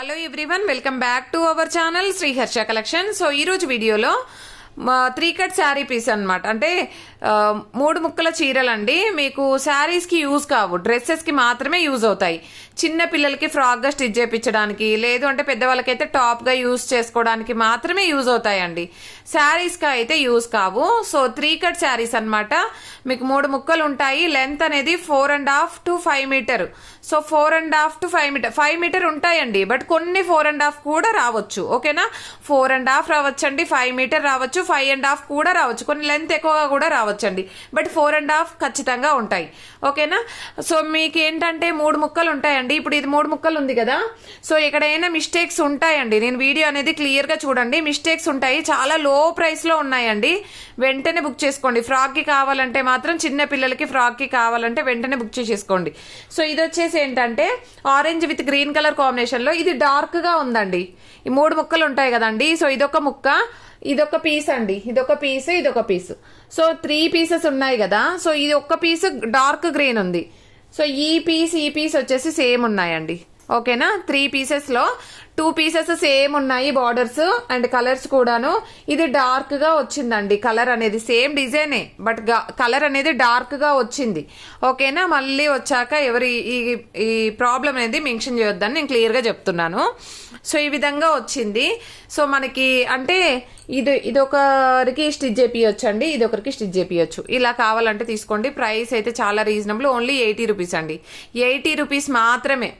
Hello everyone, welcome back to our channel Sri Harsha collection. So ఈరోజు వీడియోలో 3 cut sari piece అనమాట. అంటే 3 ముక్కల చీరలండి. మీకు శారీస్కి యూజ్ కావు, డ్రెస్సెస్కి మాత్రమే యూజ్ అవుతాయి. చిన్న పిల్లలకి ఫ్రాక్గా స్టిచ్ చేయించడానికి, లేదు అంటే పెద్దవాళ్ళకైతే టాప్గా యూజ్ చేసుకోవడానికి మాత్రమే యూజ్ అవుతాయండి. శారీస్కి అయితే యూజ్ కావు. సో 3 కట్ శారీస్ అనమాట. మీకు 3 ముక్కలు ఉంటాయి. లెంత్ అనేది 4.5 to 5 metre. So 4.5 to 5 metre, 5 metre ఉంటాయండి. బట్ కొన్ని 4.5 కూడా రావచ్చు. ఓకేనా, 4.5 రావచ్చండి, 5 మీటర్ రావచ్చు, 5.5 కూడా రావచ్చు, కొన్ని లెంత్ ఎక్కువగా కూడా రావచ్చండి. బట్ 4.5 ఖచ్చితంగా ఉంటాయి. ఓకేనా. సో మీకు ఏంటంటే 3 ముక్కలు ఉంటాయండి. ఇప్పుడు ఇది 3 ముక్కలు ఉంది కదా. సో ఇక్కడ ఏమైనా మిస్టేక్స్ ఉంటాయండి. నేను వీడియో అనేది క్లియర్గా చూడండి. మిస్టేక్స్ ఉంటాయి, చాలా లో ప్రైస్లో ఉన్నాయండి. వెంటనే బుక్ చేసుకోండి. ఫ్రాక్కి కావాలంటే మాత్రం, చిన్న పిల్లలకి ఫ్రాక్కి కావాలంటే వెంటనే బుక్ చేసేసుకోండి. సో ఇది వచ్చేసి ఏంటంటే ఆరెంజ్ విత్ గ్రీన్ కలర్ కాంబినేషన్లో, ఇది డార్క్గా ఉందండి. ఈ 3 ముక్కలు ఉంటాయి కదండి. సో ఇదొక ముక్క, ఇదొక పీస్ అండి, ఇదొక పీస్, ఇదొక పీస్. సో 3 పీసెస్ ఉన్నాయి కదా. సో ఇది ఒక్క పీస్ డార్క్ గ్రీన్ ఉంది. సో ఈ పీస్ వచ్చేసి సేమ్ ఉన్నాయండి. ఓకేనా, 3 పీసెస్లో 2 పీసెస్ సేమ్ ఉన్నాయి, బార్డర్స్ అండ్ కలర్స్ కూడాను. ఇది డార్క్ గా వచ్చిందండి. కలర్ అనేది సేమ్ డిజైనే, బట్ కలర్ అనేది డార్క్ గా వచ్చింది. ఓకేనా, మళ్ళీ వచ్చాక ఎవరి ఈ ప్రాబ్లం అనేది మెన్షన్ చేయొద్దని నేను క్లియర్ గా చెప్తున్నాను. సో ఈ విధంగా వచ్చింది. సో మనకి అంటే ఇదొకరికి స్టిచ్ చేపియొచ్చండి, ఇదొకరికి స్టిచ్ చేపియొచ్చు. ఇలా కావాలంటే తీసుకోండి. ప్రైస్ అయితే చాలా రీజనబుల్, ఓన్లీ 80 రూపీస్ అండి. 80 రూపీస్ మాత్రమే,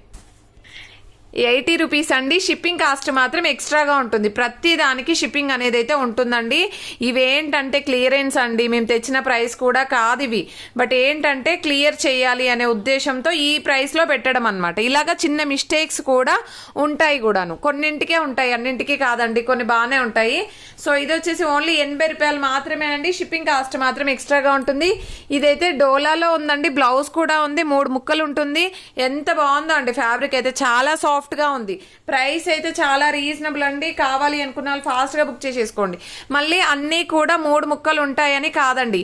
80 రూపీస్ అండి. షిప్పింగ్ కాస్ట్ మాత్రం ఎక్స్ట్రాగా ఉంటుంది. ప్రతి దానికి షిప్పింగ్ అనేది అయితే ఉంటుందండి. ఇవేంటంటే క్లియరెన్స్ అండి, మేము తెచ్చిన ప్రైస్ కూడా కాదు ఇవి. బట్ ఏంటంటే క్లియర్ చేయాలి అనే ఉద్దేశంతో ఈ ప్రైస్లో పెట్టడం అనమాట. ఇలాగా చిన్న మిస్టేక్స్ కూడా ఉంటాయి కూడాను, కొన్నింటికే ఉంటాయి, అన్నింటికి కాదండి, కొన్ని బాగానే ఉంటాయి. సో ఇది వచ్చేసి ఓన్లీ 80 రూపాయలు మాత్రమే అండి. షిప్పింగ్ కాస్ట్ మాత్రం ఎక్స్ట్రాగా ఉంటుంది. ఇదైతే డోలాలో ఉందండి, బ్లౌజ్ కూడా ఉంది, 3 ముక్కలు ఉంటుంది. ఎంత బాగుందో అండి, ఫ్యాబ్రిక్ అయితే చాలా సాఫ్ట్ గా ఉంది. ప్రైస్ అయితే చాలా రీజనబుల్ అండి. కావాలి అనుకున్న వాళ్ళు ఫాస్ట్ గా బుక్ చేసేసుకోండి. మళ్ళీ అన్ని కూడా 3 ముక్కలు ఉంటాయని కాదండి,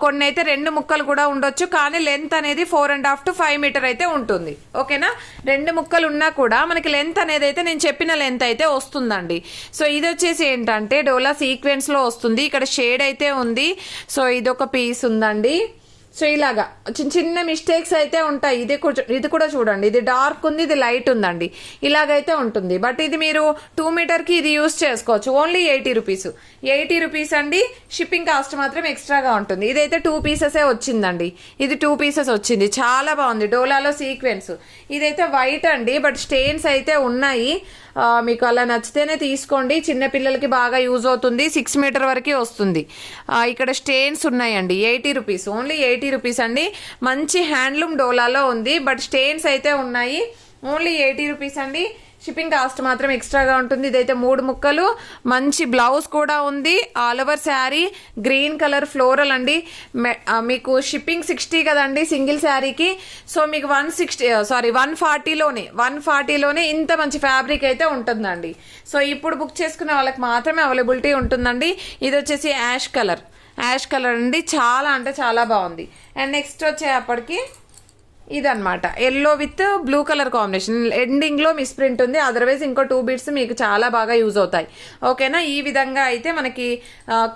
కొన్ని అయితే 2 ముక్కలు కూడా ఉండొచ్చు. కానీ లెంత్ అనేది 4.5 to 5 మీటర్ అయితే ఉంటుంది. ఓకేనా, 2 ముక్కలు ఉన్నా కూడా మనకి లెంత్ అనేది అయితే నేను చెప్పిన లెంత్ అయితే వస్తుందండి. సో ఇది వచ్చేసి ఏంటంటే డోలా సీక్వెన్స్ లో వస్తుంది. ఇక్కడ షేడ్ అయితే ఉంది. సో ఇదొక పీస్ ఉందండి. సో ఇలాగా చిన్న చిన్న మిస్టేక్స్ అయితే ఉంటాయి. ఇది కూడా చూడండి, ఇది డార్క్ ఉంది, ఇది లైట్ ఉందండి, ఇలాగైతే ఉంటుంది. బట్ ఇది మీరు 2 మీటర్కి ఇది యూస్ చేసుకోవచ్చు. ఓన్లీ 80 రూపీస్, 80 రూపీస్ అండి. షిప్పింగ్ కాస్ట్ మాత్రం ఎక్స్ట్రాగా ఉంటుంది. ఇదైతే 2 పీసెసే వచ్చిందండి, ఇది 2 పీసెస్ వచ్చింది. చాలా బాగుంది, డోలాలో సీక్వెన్స్. ఇదైతే వైట్ అండి, బట్ స్టెయిన్స్ అయితే ఉన్నాయి. మీకు అలా నచ్చితేనే తీసుకోండి. చిన్నపిల్లలకి బాగా యూజ్ అవుతుంది. 6 మీటర్ వరకు వస్తుంది. ఇక్కడ స్టెయిన్స్ ఉన్నాయండి. 80 రూపీస్, ఓన్లీ 80 రూపీస్ అండి. మంచి హ్యాండ్లూమ్ డోలాలో ఉంది, బట్ స్టెయిన్స్ అయితే ఉన్నాయి. ఓన్లీ 80 రూపీస్ అండి. షిప్పింగ్ కాస్ట్ మాత్రం ఎక్స్ట్రాగా ఉంటుంది. ఇదైతే 3 ముక్కలు, మంచి బ్లౌజ్ కూడా ఉంది. All over sari green colour floral అండి. మీకు షిప్పింగ్ 60 కదండి సింగిల్ శారీకి. సో మీకు 140లోనే ఇంత మంచి ఫ్యాబ్రిక్ అయితే ఉంటుందండి. సో ఇప్పుడు బుక్ చేసుకునే వాళ్ళకి మాత్రమే అవైలబిలిటీ ఉంటుందండి. ఇది వచ్చేసి యాష్ కలర్ అండి. చాలా అంటే చాలా బాగుంది. అండ్ నెక్స్ట్ వచ్చేప్పటికి ఇదన్నమాట, yellow with blue colour combination. Ending లో మిస్ ప్రింట్ ఉంది, అదర్వైజ్ ఇంకో 2 బీట్స్ మీకు చాలా బాగా యూజ్ అవుతాయి. ఓకేనా, ఈ విధంగా అయితే మనకి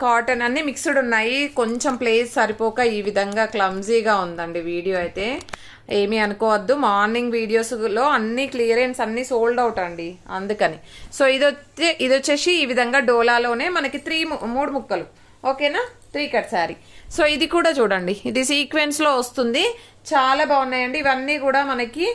కాటన్ అన్ని మిక్స్డ్ ఉన్నాయి. కొంచెం ప్లేస్ సరిపోక ఈ విధంగా క్లమ్జీగా ఉందండి. వీడియో అయితే ఏమీ అనుకోవద్దు, మార్నింగ్ వీడియోస్లో అన్ని క్లియరెన్స్ అన్ని సోల్డ్ అవుట్ అండి, అందుకని. సో ఇది వచ్చేసి ఈ విధంగా డోలాలోనే మనకి 3 ముక్కలు. ఓకేనా, 3 కట్ శారీ. సో ఇది కూడా చూడండి, ఇది సీక్వెన్స్ లో వస్తుంది. చాలా బాగున్నాయండి. ఇవన్నీ కూడా మనకి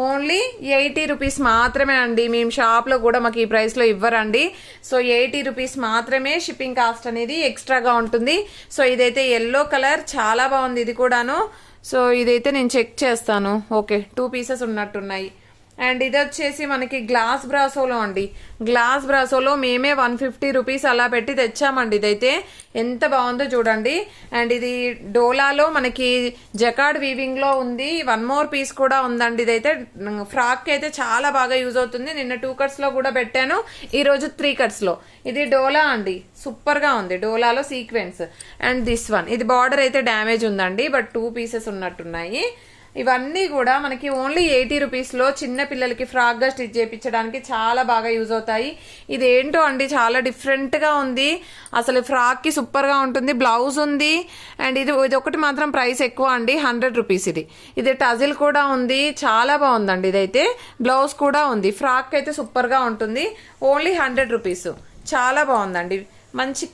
ఓన్లీ 80 రూపీస్ మాత్రమే అండి. మేము షాప్లో కూడా మాకు ఈ ప్రైస్లో ఇవ్వరండి. సో 80 రూపీస్ మాత్రమే. షిప్పింగ్ కాస్ట్ అనేది ఎక్స్ట్రాగా ఉంటుంది. సో ఇదైతే ఎల్లో కలర్, చాలా బాగుంది ఇది కూడాను. సో ఇదైతే నేను చెక్ చేస్తాను. ఓకే, 2 పీసెస్ ఉన్నట్టున్నాయి. అండ్ ఇది వచ్చేసి మనకి గ్లాస్ బ్రాసోలో అండి. గ్లాస్ బ్రాసోలో మేమే 150 రూపీస్ అలా పెట్టి తెచ్చామండి. ఇదైతే ఎంత బాగుందో చూడండి. అండ్ ఇది డోలాలో మనకి జకార్డ్ వీవింగ్ లో ఉంది. 1 మోర్ పీస్ కూడా ఉందండి. ఇదైతే ఫ్రాక్ అయితే చాలా బాగా యూజ్ అవుతుంది. నిన్న 2 కట్స్ లో కూడా పెట్టాను, ఈ రోజు 3 కట్స్ లో. ఇది డోలా అండి, సూపర్ గా ఉంది, డోలాలో సీక్వెన్స్. అండ్ దిస్ వన్, ఇది బార్డర్ అయితే డ్యామేజ్ ఉందండి, బట్ 2 పీసెస్ ఉన్నట్టున్నాయి. ఇవన్నీ కూడా మనకి ఓన్లీ 80 రూపీస్లో చిన్న పిల్లలకి ఫ్రాక్గా స్టిచ్ చేయించడానికి చాలా బాగా యూజ్ అవుతాయి. ఇది ఏంటో అండి చాలా డిఫరెంట్గా ఉంది, అసలు ఫ్రాక్కి సూపర్గా ఉంటుంది. బ్లౌజ్ ఉంది అండ్ ఇది ఒకటి మాత్రం ప్రైస్ ఎక్కువ అండి, 100 రూపీస్. ఇది టజిల్ కూడా ఉంది, చాలా బాగుందండి. ఇదైతే బ్లౌజ్ కూడా ఉంది. ఫ్రాక్ అయితే సూపర్గా ఉంటుంది, ఓన్లీ 100 రూపీస్. చాలా బాగుందండి, మంచి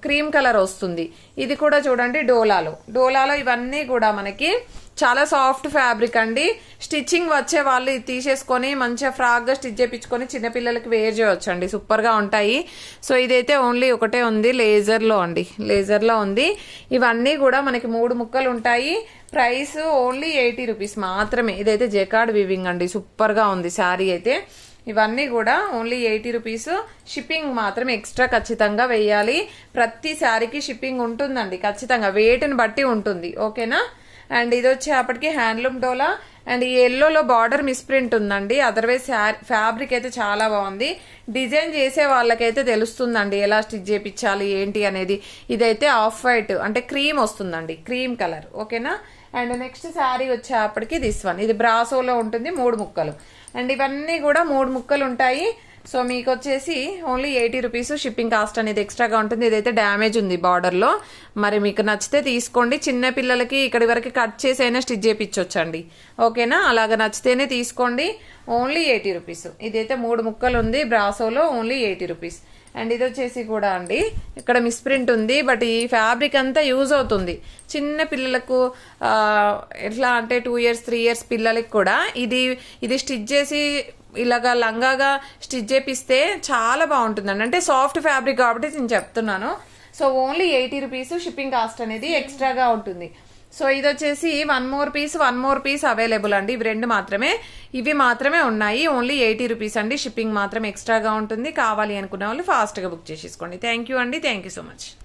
క్రీమ్ కలర్ వస్తుంది. ఇది కూడా చూడండి డోలాలో ఇవన్నీ కూడా మనకి చాలా సాఫ్ట్ ఫ్యాబ్రిక్ అండి. స్టిచ్చింగ్ వచ్చే వాళ్ళు ఇది తీసేసుకొని మంచిగా ఫ్రాక్గా స్టిచ్ చేయించుకొని చిన్నపిల్లలకి వేర్ చేయవచ్చు అండి, సూపర్గా ఉంటాయి. సో ఇదైతే ఓన్లీ ఒకటే ఉంది, లేజర్లో ఉంది. ఇవన్నీ కూడా మనకి 3 ముక్కలు ఉంటాయి. ప్రైస్ ఓన్లీ 80 రూపీస్ మాత్రమే. ఇదైతే జెకార్డ్ వీవింగ్ అండి, సూపర్గా ఉంది శారీ అయితే. ఇవన్నీ కూడా ఓన్లీ 80 రూపీస్. షిప్పింగ్ మాత్రం ఎక్స్ట్రా ఖచ్చితంగా వేయాలి. ప్రతి శారీకి షిప్పింగ్ ఉంటుందండి ఖచ్చితంగా, వెయిట్ని బట్టి ఉంటుంది. ఓకేనా. అండ్ ఇది వచ్చేపటికి హ్యాండ్లూమ్ డోలా అండ్ ఈ ఎల్లోలో బార్డర్ మిస్ప్రింట్ ఉందండి. అదర్వైజ్ ఫ్యాబ్రిక్ అయితే చాలా బాగుంది. డిజైన్ చేసే వాళ్ళకైతే తెలుస్తుందండి ఎలా స్టిచ్ చేయించాలి ఏంటి అనేది. ఇదైతే ఆఫ్ వైట్ అంటే క్రీమ్ వస్తుందండి, క్రీమ్ కలర్. ఓకేనా. అండ్ నెక్స్ట్ శారీ వచ్చేపటికి దిస్ వన్, ఇది బ్రాసోలో ఉంటుంది, 3 ముక్కలు. అండ్ ఇవన్నీ కూడా 3 ముక్కలు ఉంటాయి. సో మీకు వచ్చేసి ఓన్లీ 80 రూపీస్. షిప్పింగ్ కాస్ట్ అనేది ఎక్స్ట్రాగా ఉంటుంది. ఇదైతే డ్యామేజ్ ఉంది బార్డర్లో, మరి మీకు నచ్చితే తీసుకోండి. చిన్న పిల్లలకి ఇక్కడి వరకు కట్ చేసి అయినా స్టిచ్ చేయించవచ్చండి. ఓకేనా, అలాగ నచ్చితేనే తీసుకోండి. Only 80 rupees. ఇదైతే 3 ముక్కలు ఉంది బ్రాసోలో, ఓన్లీ 80 రూపీస్. అండ్ ఇది వచ్చేసి కూడా అండి ఇక్కడ మిస్ప్రింట్ ఉంది, బట్ ఈ ఫ్యాబ్రిక్ అంతా యూజ్ అవుతుంది చిన్న పిల్లలకు. ఎట్లా అంటే 2 ఇయర్స్ 3 ఇయర్స్ పిల్లలకి కూడా ఇది స్టిచ్ చేసి ఇలాగా లంగాగా స్టిచ్ చేపిస్తే చాలా బాగుంటుందండి. అంటే సాఫ్ట్ ఫ్యాబ్రిక్ కాబట్టి నేను చెప్తున్నాను. So only 80 rupees. Shipping cost అనేది ఎక్స్ట్రాగా ఉంటుంది. సో ఇది వచ్చేసి 1 మోర్ పీస్ అవైలబుల్ అండి. ఇవి మాత్రమే ఉన్నాయి. ఓన్లీ 80 రూపీస్ అండి. షిప్పింగ్ మాత్రం ఎక్స్ట్రాగా ఉంటుంది. కావాలి అనుకున్న వాళ్ళు ఫాస్ట్గా బుక్ చేసేసుకోండి. థ్యాంక్ యూ అండి, థ్యాంక్ యూ సో మచ్.